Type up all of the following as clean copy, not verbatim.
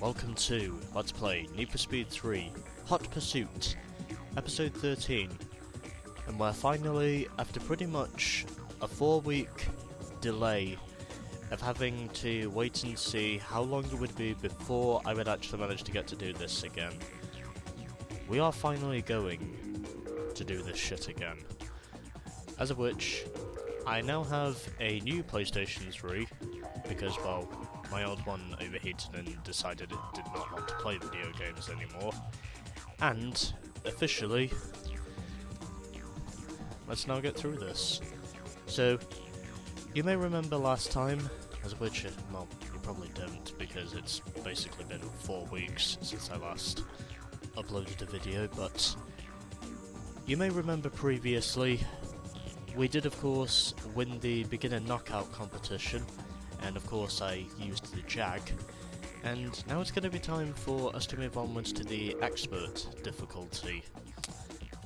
welcome to Let's Play Need for Speed 3 Hot Pursuit, episode 13, and we're finally, after pretty much a 4-week delay of having to wait and see how long it would be before I would actually manage to get to do this again, we are finally going to do this shit again. As of which, I now have a new PlayStation 3, because, well, my old one overheated and decided it did not want to play video games anymore. And, officially, let's now get through this. So, you may remember last time, as of which, well, you probably don't, because it's basically been 4 weeks since I last uploaded a video, but you may remember previously, we did of course win the beginner knockout competition, and of course I used the Jag, and now it's going to be time for us to move onwards to the expert difficulty.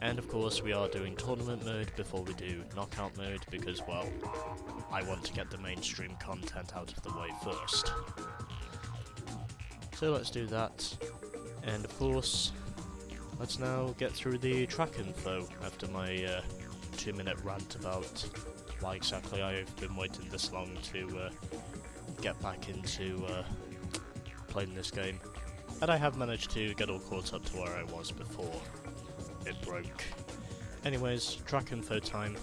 And of course we are doing tournament mode before we do knockout mode, because, well, I want to get the mainstream content out of the way first. So let's do that, and of course let's now get through the track info after my 2-minute rant about why exactly I've been waiting this long to get back into playing this game. And I have managed to get all caught up to where I was before it broke. Anyways, track info time.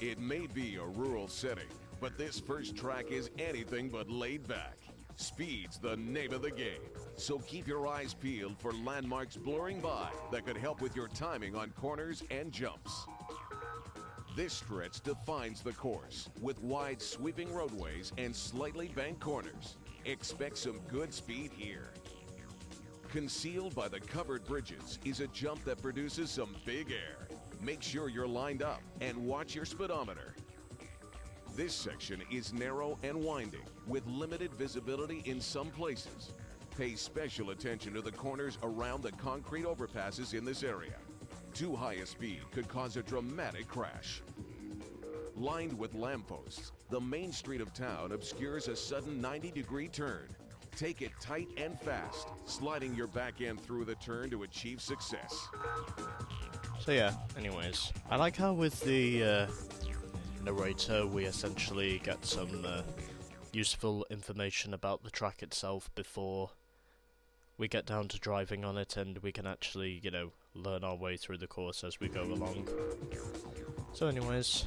It may be a rural setting, but this first track is anything but laid back. Speed's the name of the game, so keep your eyes peeled for landmarks blurring by that could help with your timing on corners and jumps. This stretch defines the course, with wide sweeping roadways and slightly banked corners. Expect some good speed here. Concealed by the covered bridges is a jump that produces some big air. Make sure you're lined up and watch your speedometer. This section is narrow and winding, with limited visibility in some places. Pay special attention to the corners around the concrete overpasses in this area. Too high a speed could cause a dramatic crash. Lined with lampposts, the main street of town obscures a sudden 90-degree turn. Take it tight and fast, sliding your back end through the turn to achieve success. So yeah, anyways, I like how with the narrator we essentially get some useful information about the track itself before we get down to driving on it, and we can actually, you know, learn our way through the course as we go along. So anyways,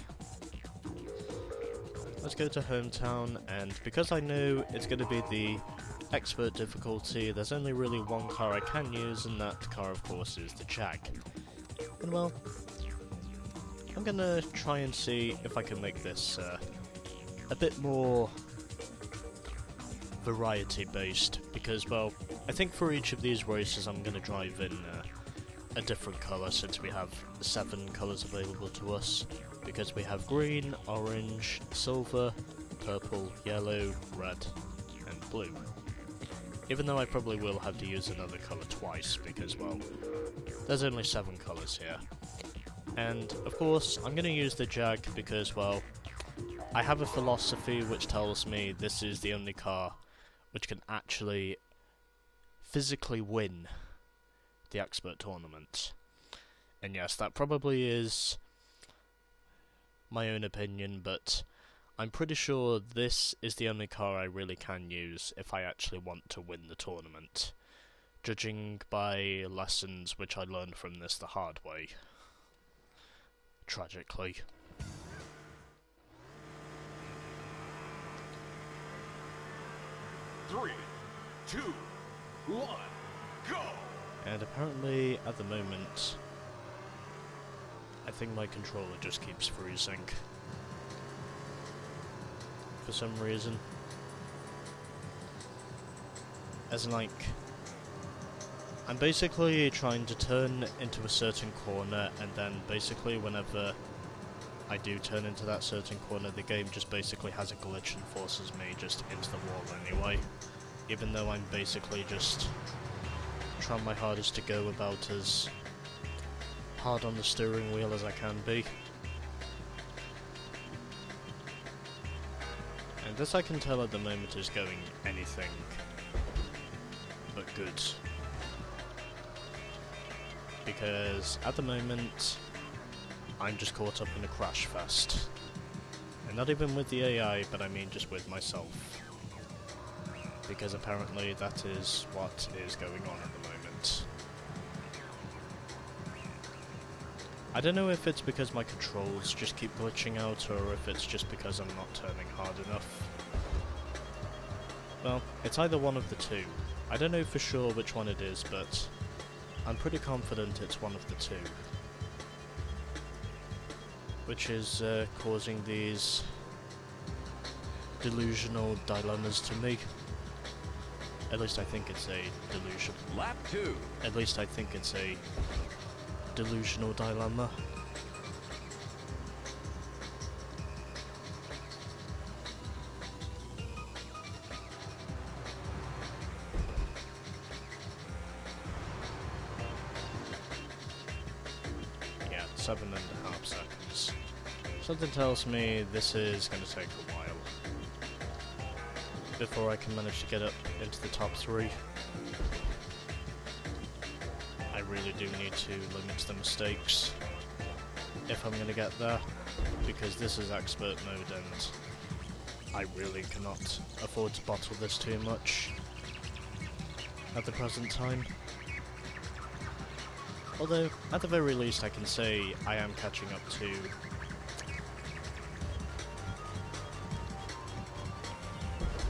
let's go to hometown, and because I know it's going to be the expert difficulty, there's only really one car I can use, and that car of course is the Jag. And well, I'm gonna try and see if I can make this a bit more variety based, because, well, I think for each of these races I'm gonna drive in a different colour, since we have 7 colours available to us, because we have green, orange, silver, purple, yellow, red and blue. Even though I probably will have to use another colour twice, because, well, there's only 7 colours here. And, of course, I'm going to use the Jag because, well, I have a philosophy which tells me this is the only car which can actually physically win the expert tournament. And yes, that probably is my own opinion, but I'm pretty sure this is the only car I really can use if I actually want to win the tournament, judging by lessons which I learned from this the hard way. Tragically. Three, two, one, go! And apparently, at the moment, I think my controller just keeps freezing. For some reason. As in, like, I'm basically trying to turn into a certain corner, and then basically whenever I do turn into that certain corner, the game just basically has a glitch and forces me just into the wall anyway. Even though I'm basically just trying my hardest to go about as hard on the steering wheel as I can be. And this I can tell at the moment is going anything but good. Because at the moment, I'm just caught up in a crash fest. And not even with the AI, but I mean just with myself. Because apparently that is what is going on at the moment. I don't know if it's because my controls just keep glitching out, or if it's just because I'm not turning hard enough. Well, it's either one of the two. I don't know for sure which one it is, but I'm pretty confident it's one of the two. Which is causing these delusional dilemmas to me. At least I think it's a delusion. Lap 2. At least I think it's a delusional dilemma. Yeah, 7.5 seconds. Something tells me this is going to take a while before I can manage to get up into the top 3. I really do need to limit the mistakes if I'm going to get there, because this is expert mode and I really cannot afford to bottle this too much at the present time. Although, at the very least I can say I am catching up to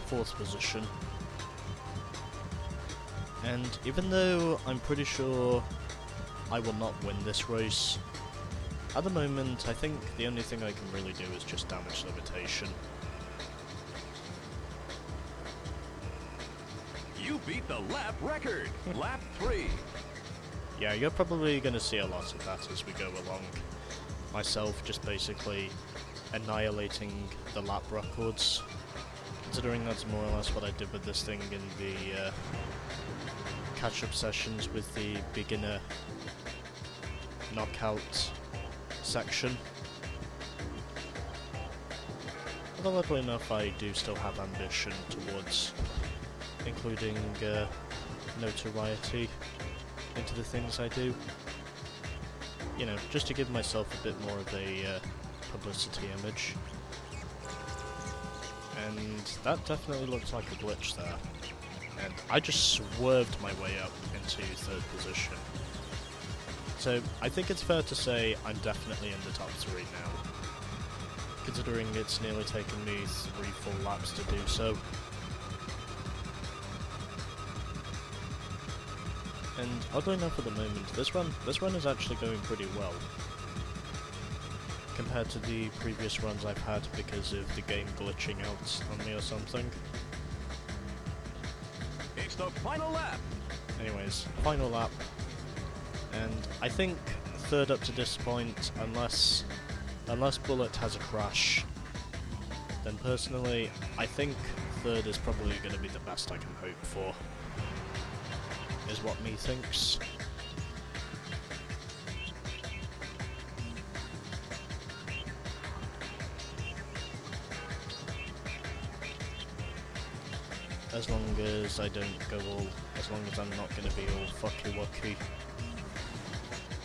fourth position. And even though I'm pretty sure I will not win this race, at the moment I think the only thing I can really do is just damage limitation. You beat the lap record. Lap 3. Yeah, you're probably going to see a lot of that as we go along. Myself just basically annihilating the lap records, considering that's more or less what I did with this thing in the catch-up sessions with the beginner knockout section. Although luckily enough I do still have ambition towards including notoriety into the things I do. You know, just to give myself a bit more of a publicity image. And that definitely looks like a glitch there. And I just swerved my way up into third position. So I think it's fair to say I'm definitely in the top 3 now, considering it's nearly taken me 3 full laps to do so. And oddly enough at the moment, this run is actually going pretty well compared to the previous runs I've had because of the game glitching out on me or something. It's the final lap. Anyways, final lap. And I think third up to this point, unless Bullet has a crash, then personally, I think third is probably going to be the best I can hope for, is what me thinks. As long as I don't go all, as long as I'm not going to be all fucky-wucky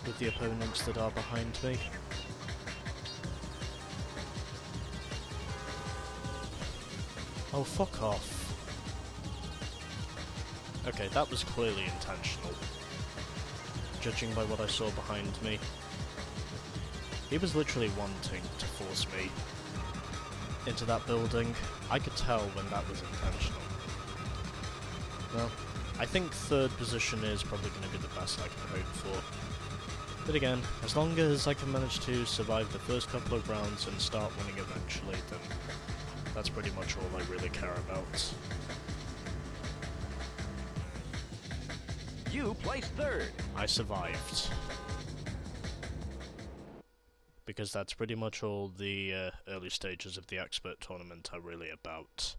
with the opponents that are behind me. Oh, fuck off. Okay, that was clearly intentional, judging by what I saw behind me. He was literally wanting to force me into that building. I could tell when that was intentional. Well, I think third position is probably going to be the best I can hope for. But again, as long as I can manage to survive the first couple of rounds and start winning eventually, then that's pretty much all I really care about. You placed third. I survived. Because that's pretty much all the early stages of the expert tournament are really about.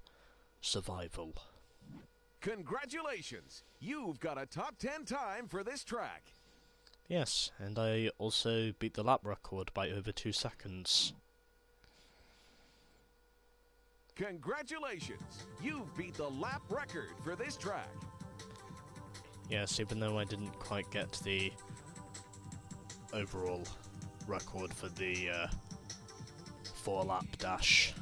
Survival. Congratulations! You've got a top 10 time for this track. Yes, and I also beat the lap record by over 2 seconds. Congratulations! You've beat the lap record for this track. Yes, even though I didn't quite get the overall record for the 4-lap dash.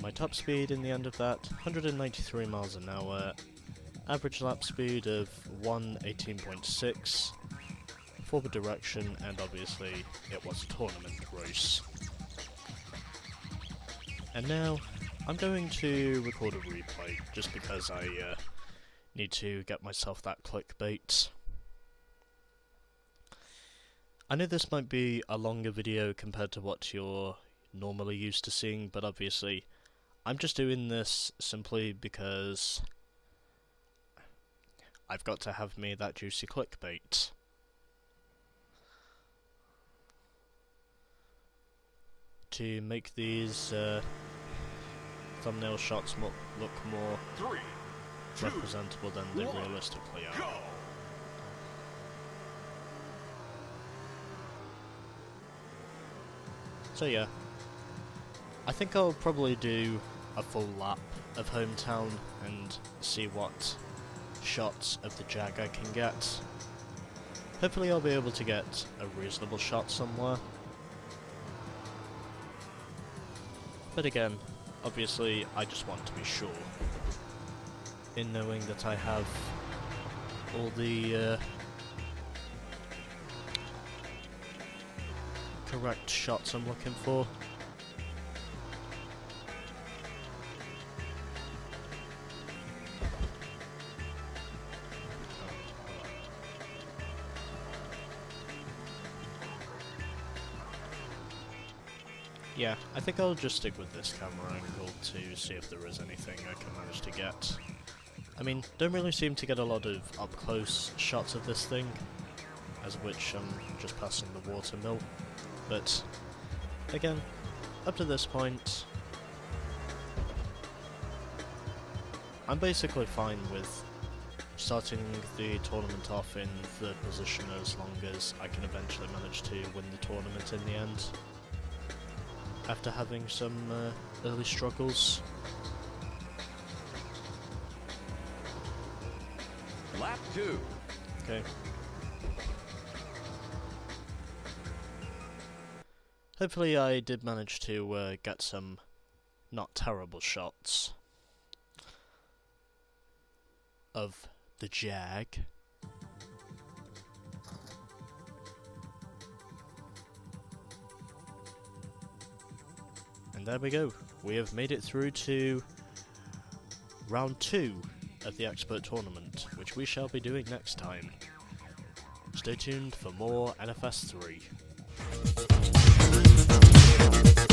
My top speed in the end of that, 193 miles an hour, average lap speed of 118.6, forward direction, and obviously it was a tournament race. And now, I'm going to record a replay, just because I need to get myself that clickbait. I know this might be a longer video compared to what you're normally used to seeing, but obviously, I'm just doing this simply because I've got to have me that juicy clickbait. To make these thumbnail shots look more 3, 2, representable than they 1, realistically are. go! So yeah, I think I'll probably do a full lap of Hometown and see what shots of the Jag I can get. Hopefully I'll be able to get a reasonable shot somewhere. But again, obviously I just want to be sure, in knowing that I have all the correct shots I'm looking for. Yeah, I think I'll just stick with this camera angle to see if there is anything I can manage to get. I mean, don't really seem to get a lot of up-close shots of this thing, as which I'm just passing the water mill. But, again, up to this point, I'm basically fine with starting the tournament off in third position as long as I can eventually manage to win the tournament in the end, after having some early struggles. Lap 2. Okay. Hopefully I did manage to get some not terrible shots of the Jag. And there we go. We have made it through to round 2 of the Expert Tournament, which we shall be doing next time. Stay tuned for more NFS 3.